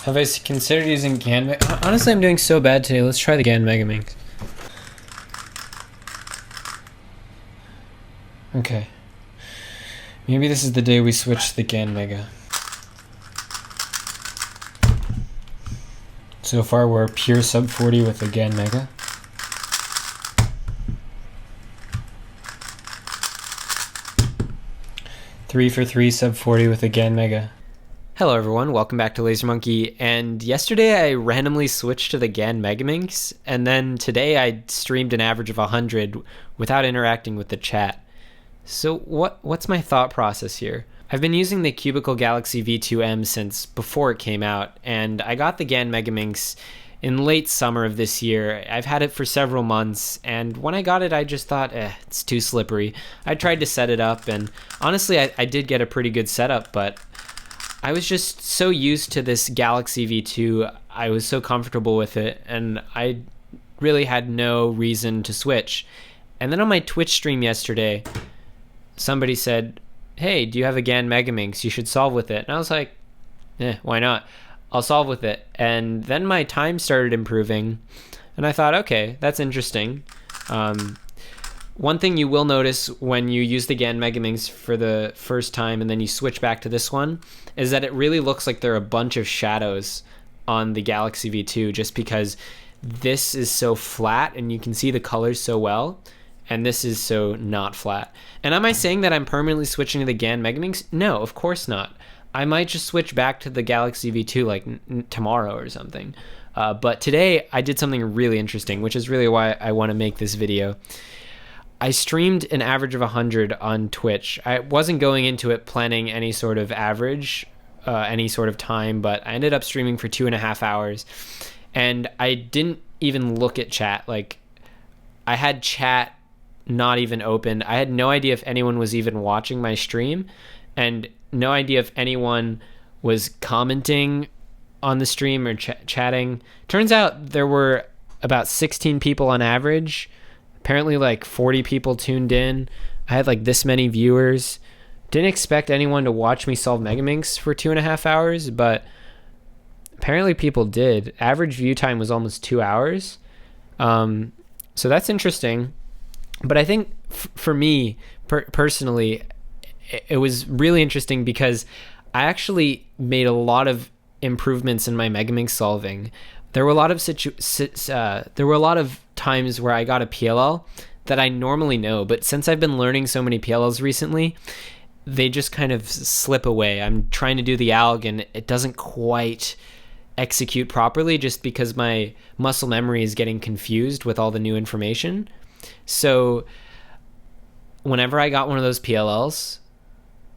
Have I considered using GAN? Honestly, I'm doing so bad today. Let's try the GAN Megaminx. Okay. Maybe this is the day we switch to the GAN Mega. So far, we're pure sub 40 with the GAN Mega. Three for three sub 40 with the GAN Mega. Hello everyone, welcome back to Laser Monkey. And yesterday I randomly switched to the GAN Megaminx, and then today I streamed an average of 100 without interacting with the chat. So what's my thought process here? I've been using the Cubicle Galaxy V2M since before it came out, and I got the GAN Megaminx in late summer of this year. I've had it for several months, and when I got it, I just thought, it's too slippery. I tried to set it up, and honestly, I did get a pretty good setup, but I was just so used to this Galaxy V2, I was so comfortable with it, and I really had no reason to switch. And then on my Twitch stream yesterday, somebody said, hey, do you have a GAN Megaminx? You should solve with it. And I was like, why not? I'll solve with it. And then my time started improving, and I thought, okay, that's interesting. One thing you will notice when you use the GAN Megaminx for the first time and then you switch back to this one is that it really looks like there are a bunch of shadows on the Galaxy V2 just because this is so flat and you can see the colors so well, and this is so not flat. And am I saying that I'm permanently switching to the GAN Megaminx? No, of course not. I might just switch back to the Galaxy V2 like tomorrow or something. But today I did something really interesting, which is really why I want to make this video. I streamed an average of 100 on Twitch. I wasn't going into it planning any sort of average, any sort of time, but I ended up streaming for 2.5 hours, and I didn't even look at chat. Like, I had chat not even open. I had no idea if anyone was even watching my stream, and no idea if anyone was commenting on the stream or chatting. Turns out there were about 16 people on average. Apparently like 40 people tuned in. I had like this many viewers. Didn't expect anyone to watch me solve Megaminx for 2.5 hours, but apparently people did. Average view time was almost 2 hours. So that's interesting. But I think for me personally, it was really interesting because I actually made a lot of improvements in my Megaminx solving. There were a lot of times where I got a PLL that I normally know, but since I've been learning so many PLLs recently, they just kind of slip away. I'm trying to do the alg and it doesn't quite execute properly just because my muscle memory is getting confused with all the new information. So whenever I got one of those PLLs,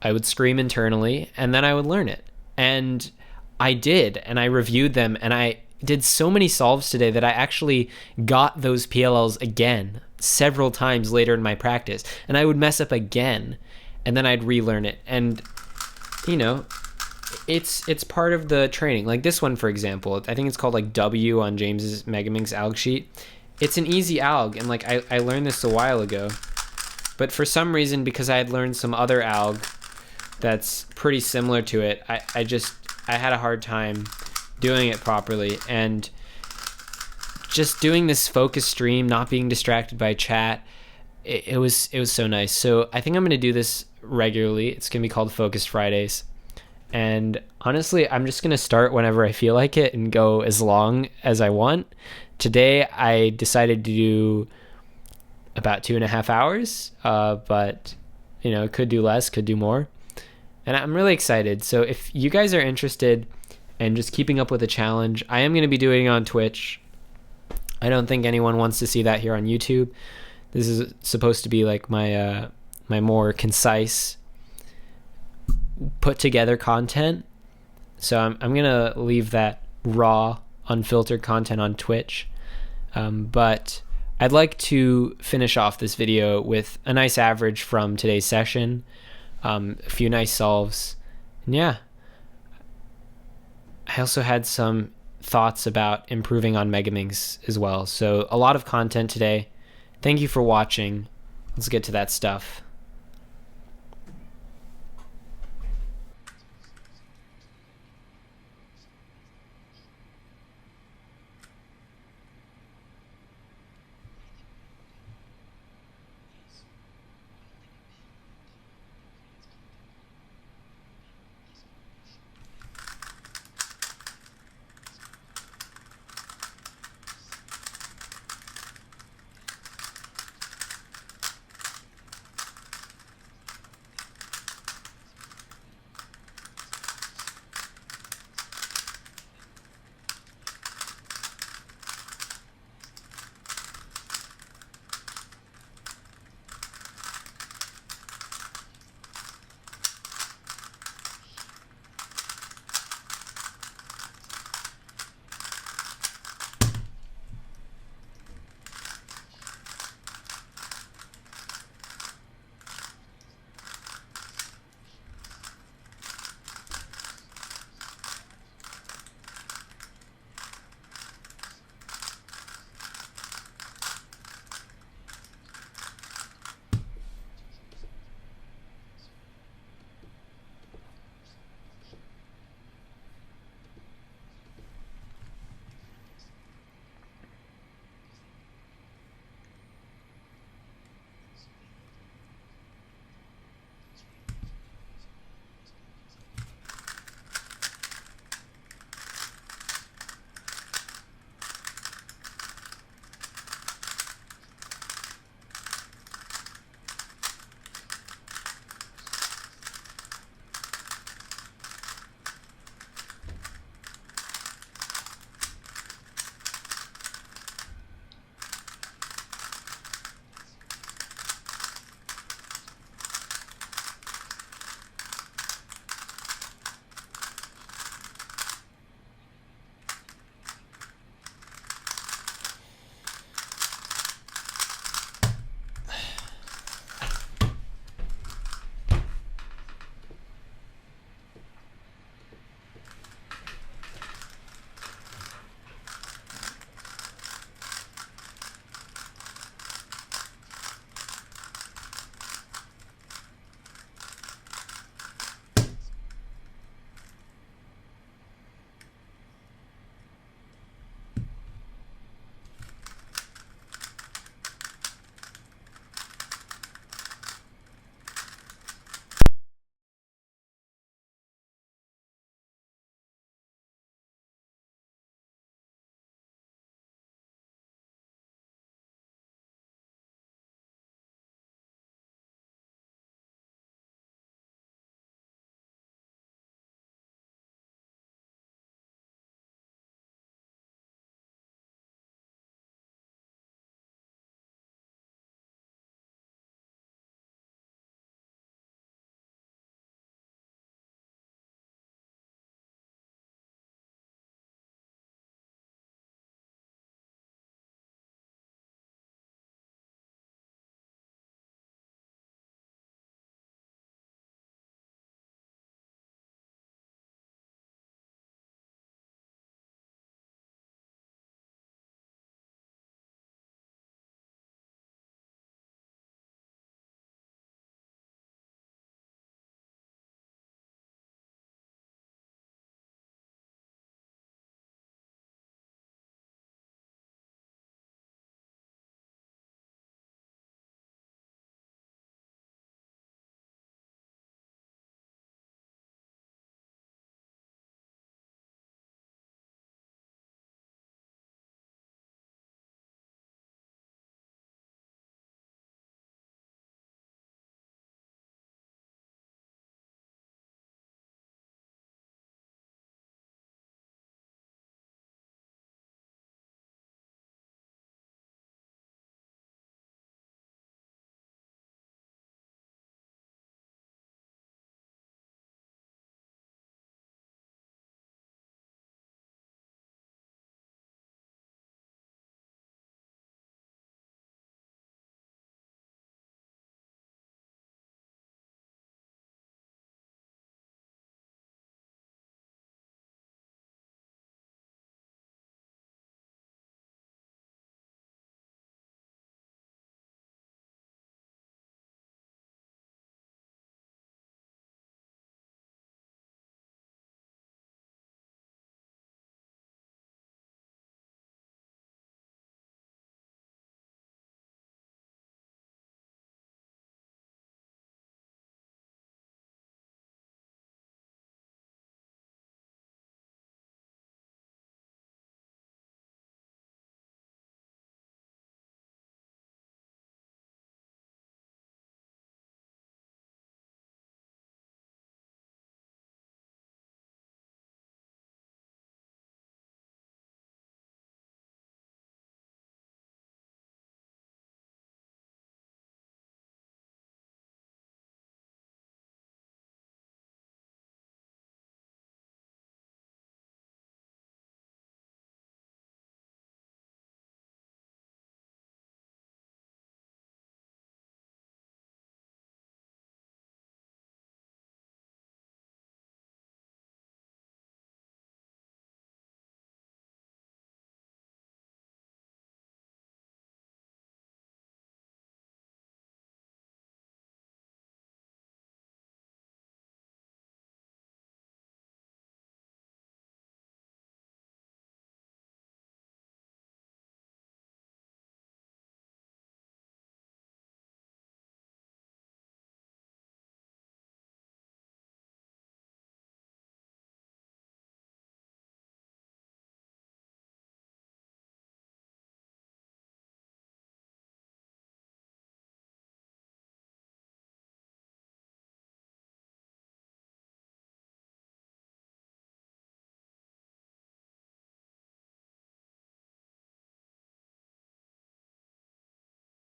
I would scream internally and then I would learn it. And I did, and I reviewed them, and I did so many solves today that I actually got those PLLs again several times later in my practice, and I would mess up again and then I'd relearn it. And you know, it's part of the training. Like this one, for example, I think it's called like W on James's Megaminx alg sheet. It's an easy alg, and like I learned this a while ago, but for some reason, because I had learned some other alg that's pretty similar to it, I had a hard time doing it properly. And just doing this focus stream, not being distracted by chat, it was so nice. So I think I'm going to do this regularly. It's going to be called Focus Fridays, and honestly I'm just going to start whenever I feel like it and go as long as I want. Today I decided to do about 2.5 hours, but you know, could do less, could do more, and I'm really excited. So if you guys are interested and just keeping up with the challenge, I am going to be doing it on Twitch. I don't think anyone wants to see that here on YouTube. This is supposed to be like my my more concise, put together content. So I'm going to leave that raw, unfiltered content on Twitch. But I'd like to finish off this video with a nice average from today's session, a few nice solves, and yeah. I also had some thoughts about improving on Megaminx as well. So a lot of content today. Thank you for watching. Let's get to that stuff.